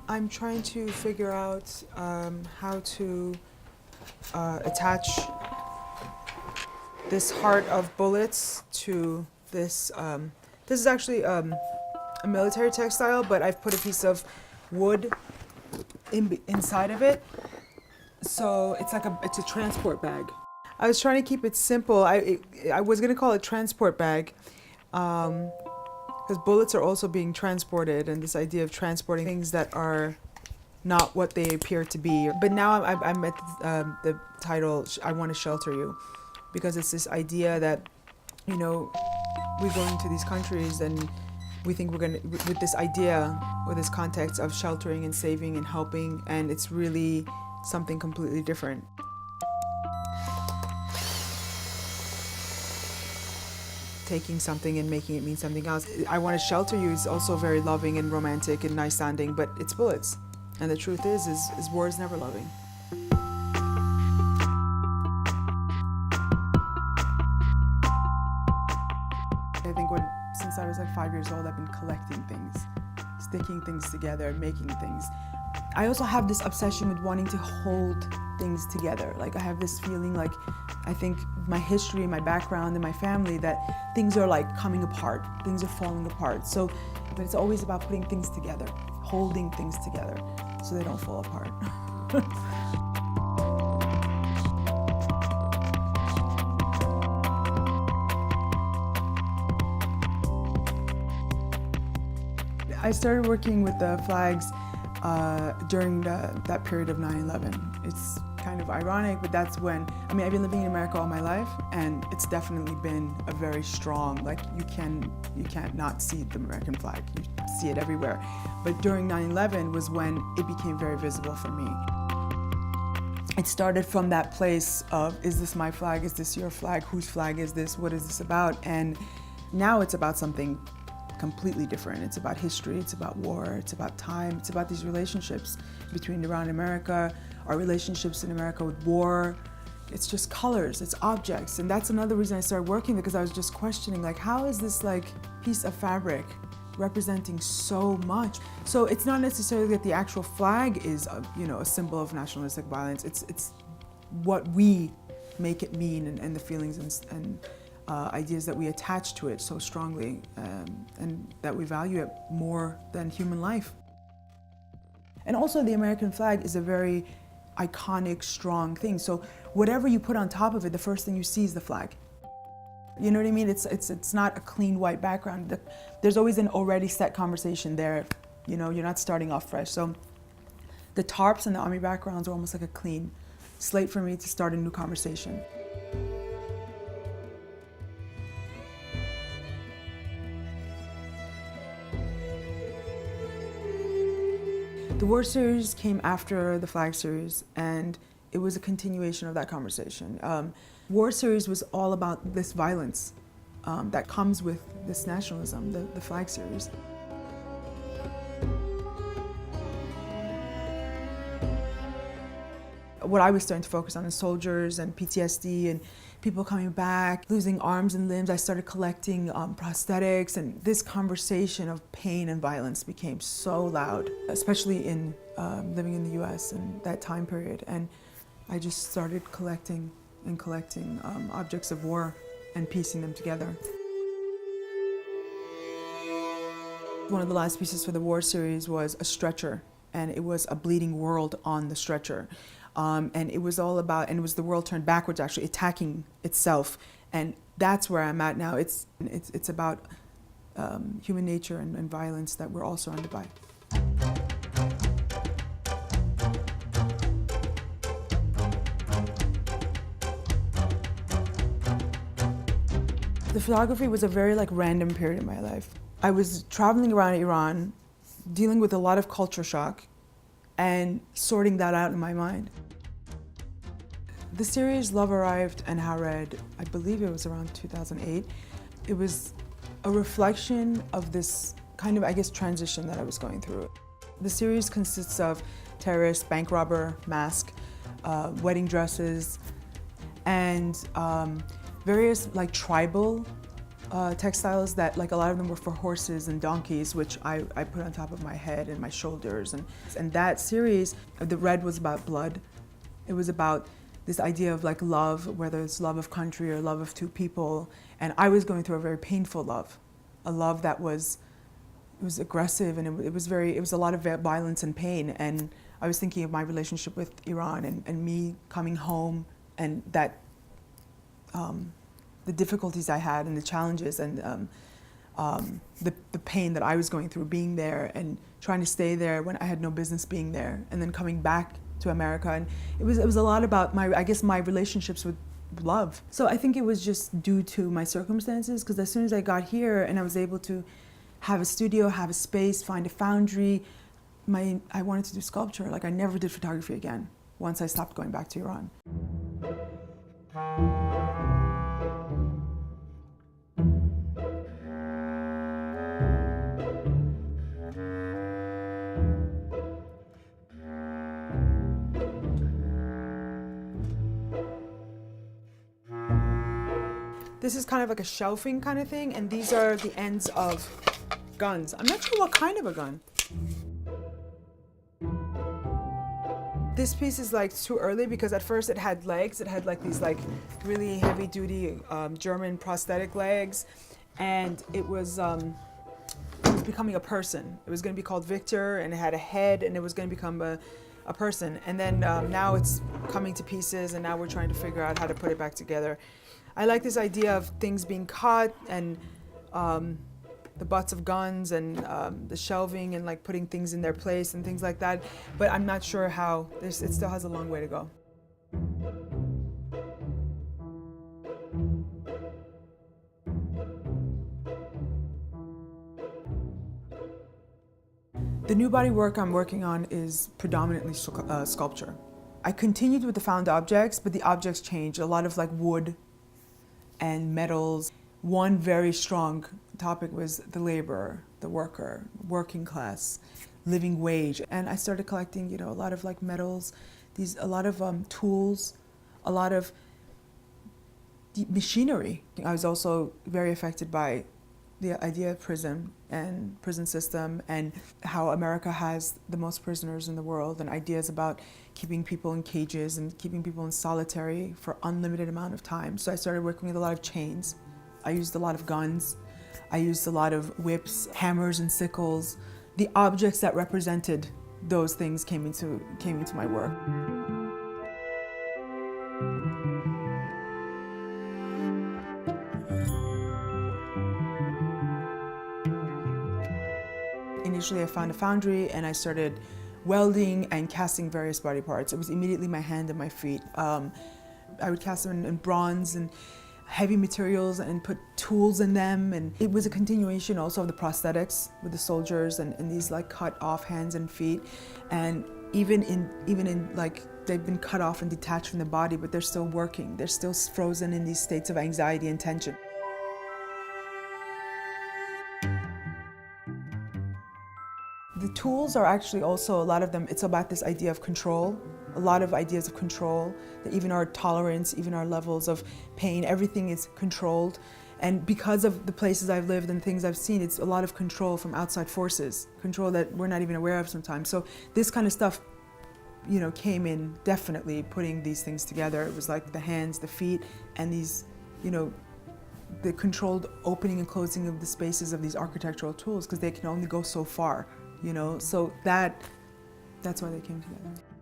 I'm trying to figure out how to attach this heart of bullets to this. This is actually a military textile, but I've put a piece of wood inside of it, so it's like it's a transport bag. I was trying to keep it simple. I was gonna call it transport bag, because bullets are also being transported, and this idea of transporting things that are not what they appear to be. But now I'm at the title, I Want to Shelter You, because it's this idea that, you know, we go into these countries and we think we're gonna, with this idea, with this context of sheltering and saving and helping, and it's really something completely different. Taking something and making it mean something else. I Want to Shelter You is also very loving and romantic and nice sounding, but it's bullets. And the truth is war is never loving. I think since I was like 5 years old, I've been collecting things, sticking things together, making things. I also have this obsession with wanting to hold things together. Like I have this feeling like, I think my history, my background, and my family, that things are like coming apart, things are falling apart. So, but it's always about putting things together, holding things together so they don't fall apart. I started working with the flags during that period of 9/11. It's kind of ironic, but that's when, I mean, I've been living in America all my life, and it's definitely been a very strong, like you can't not see the American flag. You see it everywhere. But during 9/11 was when it became very visible for me. It started from that place of, is this my flag? Is this your flag? Whose flag is this? What is this about? And now it's about something completely different. It's about history, it's about war, it's about time, it's about these relationships between Iran and America, our relationships in America with war. It's just colors, it's objects. And that's another reason I started working, because I was just questioning, like, how is this like piece of fabric representing so much? So it's not necessarily that the actual flag is a symbol of nationalistic violence. It's what we make it mean, and the feelings and ideas that we attach to it so strongly, and that we value it more than human life. And also the American flag is a very iconic, strong thing. So whatever you put on top of it, the first thing you see is the flag. You know what I mean? It's not a clean white background. There's always an already set conversation there. You know, you're not starting off fresh. So the tarps and the army backgrounds are almost like a clean slate for me to start a new conversation. The War series came after the Flag series, and it was a continuation of that conversation. War series was all about this violence that comes with this nationalism, the Flag series. What I was starting to focus on is soldiers and PTSD and people coming back, losing arms and limbs. I started collecting prosthetics, and this conversation of pain and violence became so loud, especially in living in the US in that time period. And I just started collecting objects of war and piecing them together. One of the last pieces for the War series was a stretcher, and it was a bleeding world on the stretcher. And it was all about, and it was the world turned backwards, actually attacking itself. And that's where I'm at now. It's about human nature and violence that we're all surrounded by. The photography was a very random period in my life. I was traveling around Iran, dealing with a lot of culture shock, and sorting that out in my mind. The series Love Arrived and How Red, I believe it was around 2008. It was a reflection of this kind of, I guess, transition that I was going through. The series consists of terrorist, bank robber, mask, wedding dresses, and various tribal textiles that, like, a lot of them were for horses and donkeys, which I put on top of my head and my shoulders. And that series, the red was about blood. It was about this idea of like love, whether it's love of country or love of two people. And I was going through a very painful love, a love that was, it was aggressive, and it was a lot of violence and pain. And I was thinking of my relationship with Iran and me coming home, and that the difficulties I had and the challenges and the pain that I was going through being there and trying to stay there when I had no business being there, and then coming back to America. And it was a lot about my relationships with love. So I think it was just due to my circumstances, because as soon as I got here and I was able to have a studio, have a space, find a foundry, I wanted to do sculpture. Like, I never did photography again once I stopped going back to Iran. This is kind of like a shelving kind of thing, and these are the ends of guns. I'm not sure what kind of a gun. This piece is like too early, because at first it had legs. It had like these like really heavy duty German prosthetic legs, and it was becoming a person. It was going to be called Victor, and it had a head, and it was going to become a person. And then now it's coming to pieces, and now we're trying to figure out how to put it back together. I like this idea of things being cut, and the butts of guns, and the shelving, and like putting things in their place and things like that. But I'm not sure how. It still has a long way to go. The new body work I'm working on is predominantly sculpture. I continued with the found objects, but the objects changed. A lot of like wood and metals. One very strong topic was the laborer, the worker, working class, living wage. And I started collecting, a lot of like metals, a lot of tools, a lot of machinery. I was also very affected by the idea of prison and prison system, and how America has the most prisoners in the world, and ideas about keeping people in cages and keeping people in solitary for unlimited amount of time. So I started working with a lot of chains. I used a lot of guns. I used a lot of whips, hammers, and sickles. The objects that represented those things came into my work. Initially, I found a foundry, and I started welding and casting various body parts. It was immediately my hand and my feet. I would cast them in bronze and heavy materials and put tools in them. And it was a continuation also of the prosthetics with the soldiers and these like cut off hands and feet. And even in like, they've been cut off and detached from the body, but they're still working. They're still frozen in these states of anxiety and tension. The tools are actually also, a lot of them, it's about this idea of control, a lot of ideas of control, that even our tolerance, even our levels of pain, everything is controlled. And because of the places I've lived and things I've seen, it's a lot of control from outside forces, control that we're not even aware of sometimes. So this kind of stuff, came in definitely putting these things together. It was like the hands, the feet, and these, the controlled opening and closing of the spaces of these architectural tools, because they can only go so far. So that's why they came together.